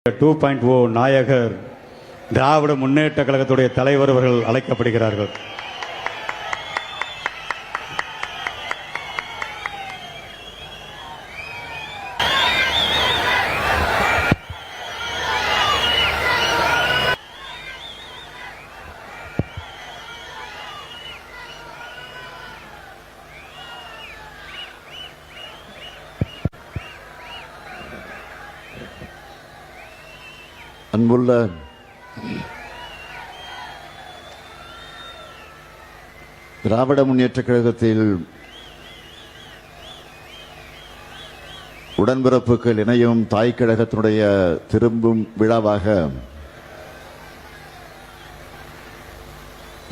2.0 நாயகர் திராவிட முன்னேற்ற கழகத்துடைய தலைவர் அவர்கள் அழைக்கப்படுகிறார்கள். அன்புள்ள திராவிட முன்னேற்ற கழகத்தில் உடன்பிறப்புகள் இணையும் தாய் கழகத்தினுடைய திரும்பும் விழாவாக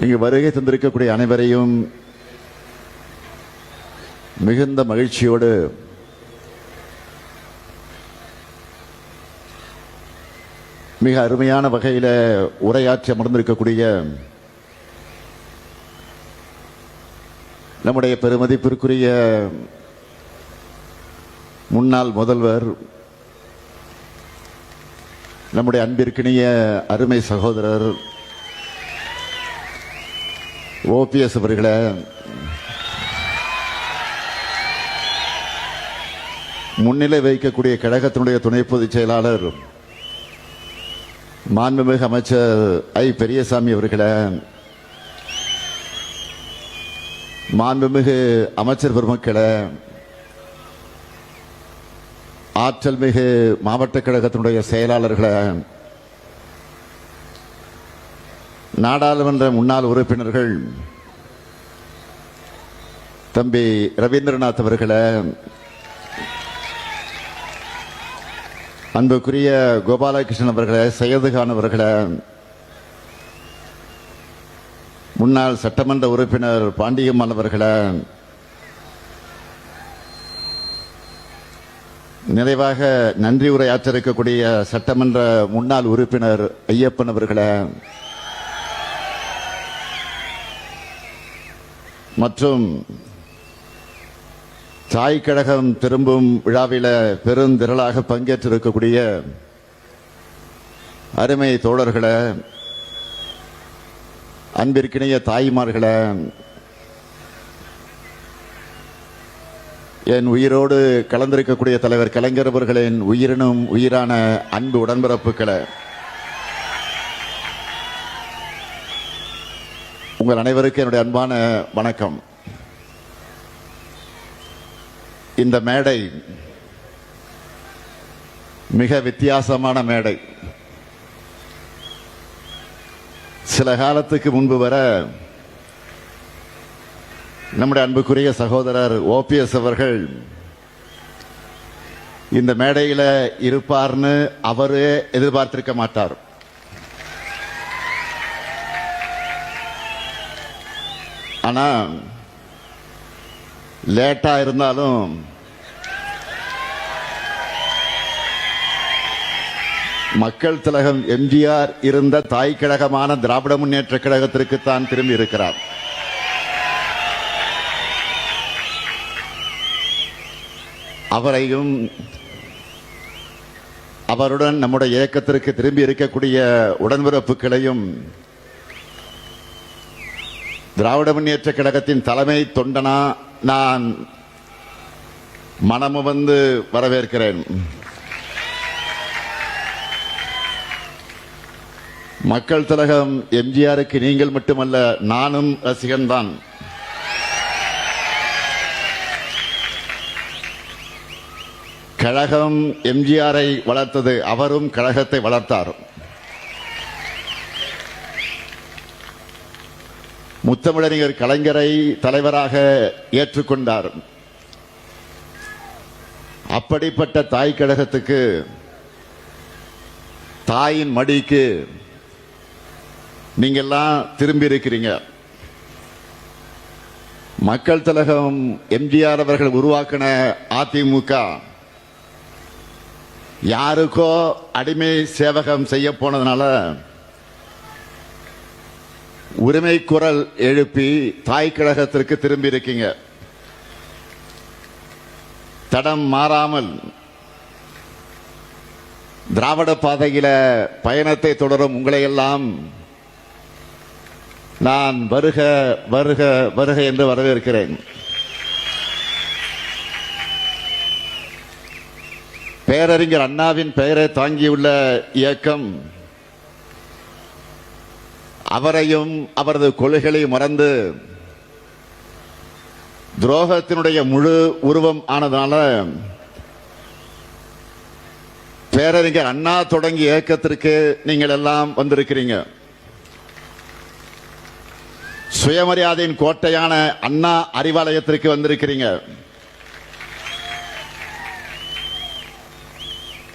இங்கு வருகை தந்திருக்கக்கூடிய அனைவரையும் மிகுந்த மகிழ்ச்சியோடு மிக அருமையான வகையில் உரையாற்றி அமர்ந்திருக்கக்கூடிய நம்முடைய பெருமதிப்பிற்குரிய முன்னாள் முதல்வர், நம்முடைய அன்பிற்கினிய அருமை சகோதரர் ஓபிஎஸ் அவர்களை, முன்னிலை வைக்கக்கூடிய கழகத்தினுடைய துணை பொதுச் செயலாளர் மாண்புமிகு அமைச்சர் ஐ பெரியசாமி அவர்களே, மாண்புமிகு அமைச்சர் பெருமக்களே, ஆற்றல் மிகு மாவட்ட கழகத்தினுடைய செயலாளர்களே, நாடாளுமன்ற முன்னாள் உறுப்பினர்கள் தம்பி ரவீந்திரநாத் அவர்களே, அன்புக்குரிய கோபாலகிருஷ்ணன் அவர்களே, சையதுகான் அவர்களே, முன்னாள் சட்டமன்ற உறுப்பினர் பாண்டியம்மாள் அவர்களே, நிறைவாக நன்றி உரையாற்ற இருக்கக்கூடிய சட்டமன்ற முன்னாள் உறுப்பினர் ஐயப்பன் அவர்களே, மற்றும் தாய் கழகம் திரும்பும் விழாவில பெருந்திரளாக பங்கேற்றிருக்கக்கூடிய அருமை தோழர்களே, அன்பிற்கிணைய தாய்மார்களே, என் உயிரோடு கலந்திருக்கக்கூடிய தலைவர் கலைஞர் அவர்களின் உயிரினும் உயிரான அன்பு உடன்பிறப்புகளே, உங்கள் அனைவருக்கும் என்னுடைய அன்பான வணக்கம். இந்த மேடை மிக வித்தியாசமான மேடை. சில காலத்துக்கு முன்பு வர நம்முடைய அன்புக்குரிய சகோதரர் ஓபிஎஸ் அவர்கள் இந்த மேடையில் இருப்பார்னு அவரே எதிர்பார்த்திருக்க மாட்டார். ஆனா லேட்டா இருந்தாலும் மக்கள் திலகம் எம்ஜிஆர் இருந்த தாய் கழகமான திராவிட முன்னேற்ற கழகத்திற்கு தான் திரும்பி இருக்கிறார். அவரையும் அவருடன் நம்முடைய இயக்கத்திற்கு திரும்பி இருக்கக்கூடிய உடன்பிறப்புகளையும் திராவிட முன்னேற்ற கழகத்தின் தலைமை தொண்டனா நான் மனமு வந்து வரவேற்கிறேன். மக்கள் திலகம் எம்ஜிஆருக்கு நீங்கள் மட்டுமல்ல, நானும் ரசிகன் தான். கழகம் எம்ஜிஆரை வளர்த்தது, அவரும் கழகத்தை வளர்த்தார். முத்தமிழறிஞர் கலைஞரை தலைவராக ஏற்றுக்கொண்டார். அப்படிப்பட்ட தாய் கழகத்துக்கு, தாயின் மடிக்கு நீங்கெல்லாம் திரும்பி இருக்கிறீங்க. மக்கள் திலகம் எம்ஜிஆர் அவர்கள் உருவாக்கின அதிமுக யாருக்கோ அடிமை சேவகம் செய்ய போனதுனால உரிமை குரல் எழுப்பி தாய் கழகத்திற்கு திரும்பி இருக்கீங்க. தடம் மாறாமல் திராவிட பாதையில பயணத்தை தொடரும் உங்களை எல்லாம் நான் வருக வருக வருக என்று வரவேற்கிறேன். பேரறிஞர் அண்ணாவின் பெயரை தாங்கியுள்ள இயக்கம் அவரையும் அவரது கொள்கைகளையும் மறந்து துரோகத்தினுடைய முழு உருவம் ஆனதால பேரறிஞர் அண்ணா தொடங்கிய இயக்கத்திற்கு நீங்கள் எல்லாம் வந்திருக்கிறீங்க. சுயமரியாதையின் கோட்டையான அண்ணா அறிவாலயத்திற்கு வந்திருக்கிறீங்க.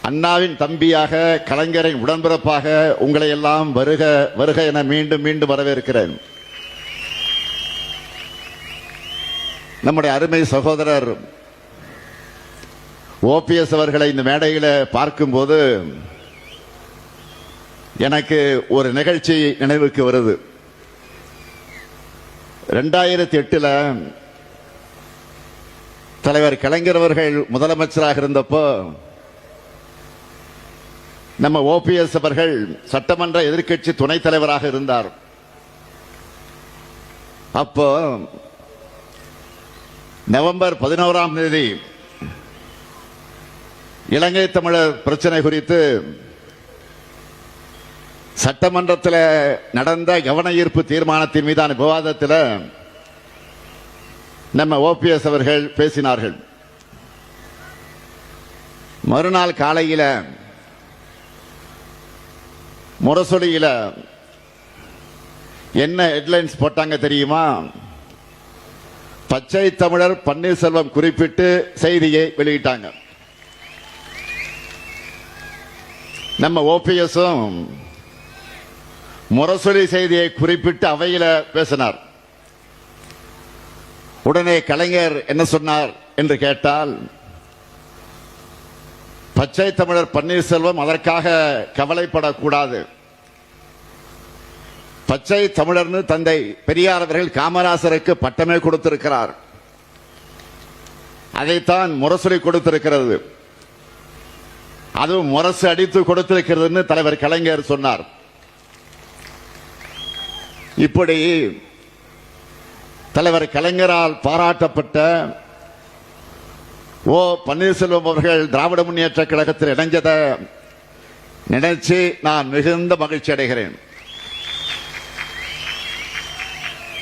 அண்ணாவின் தம்பியாக, கலைஞரின் உடன்பிறப்பாக உங்களை எல்லாம் வருக வருக என மீண்டும் மீண்டும் வரவேற்கிறேன். நம்முடைய அருமை சகோதரர் ஓபிஎஸ் அவர்களை இந்த மேடையில் பார்க்கும்போது எனக்கு ஒரு நிகழ்ச்சி நினைவுக்கு வருது. 2008 தலைவர் கலைஞர் அவர்கள் முதலமைச்சராக இருந்தப்போ நம்ம ஓபிஎஸ் அவர்கள் சட்டமன்ற எதிர்க்கட்சி துணைத் தலைவராக இருந்தார். அப்போ நவம்பர் 11ஆம் தேதி இலங்கை தமிழர் பிரச்சனை குறித்து சட்டமன்றத்தில் நடந்த கவன ஈர்ப்பு தீர்மானத்தின் மீதான விவாதத்தில் நம்ம ஓபிஎஸ் அவர்கள் பேசினார்கள். மறுநாள் காலையில் முரசொலியில என்ன ஹெட்லைன்ஸ் போட்டாங்க தெரியுமா? பச்சை தமிழர் பன்னீர்செல்வம் குறிப்பிட்டு செய்தியை வெளியிட்டாங்க. நம்ம ஓபிஎஸும் முரசொலி செய்தியை குறிப்பிட்டு அவையில பேசினார். உடனே கலைஞர் என்ன சொன்னார் என்று கேட்டால், பச்சை தமிழர் பன்னீர்செல்வம் அதற்காக கவலைப்படக்கூடாது. பச்சை தமிழர்னு தந்தை பெரியார் அவர்கள் காமராசருக்கு பட்டமே கொடுத்திருக்கிறார். அதைத்தான் முரசொலி கொடுத்திருக்கிறது. அதுவும் முரசு அடித்து கொடுத்திருக்கிறது தலைவர் கலைஞர் சொன்னார். இப்படி தலைவர் கலைஞரால் பாராட்டப்பட்ட ஓ பன்னீர்செல்வம் அவர்கள் திராவிட முன்னேற்ற கழகத்தில் இணைஞ்சதை நினைச்சு நான் மிகுந்த மகிழ்ச்சி அடைகிறேன்.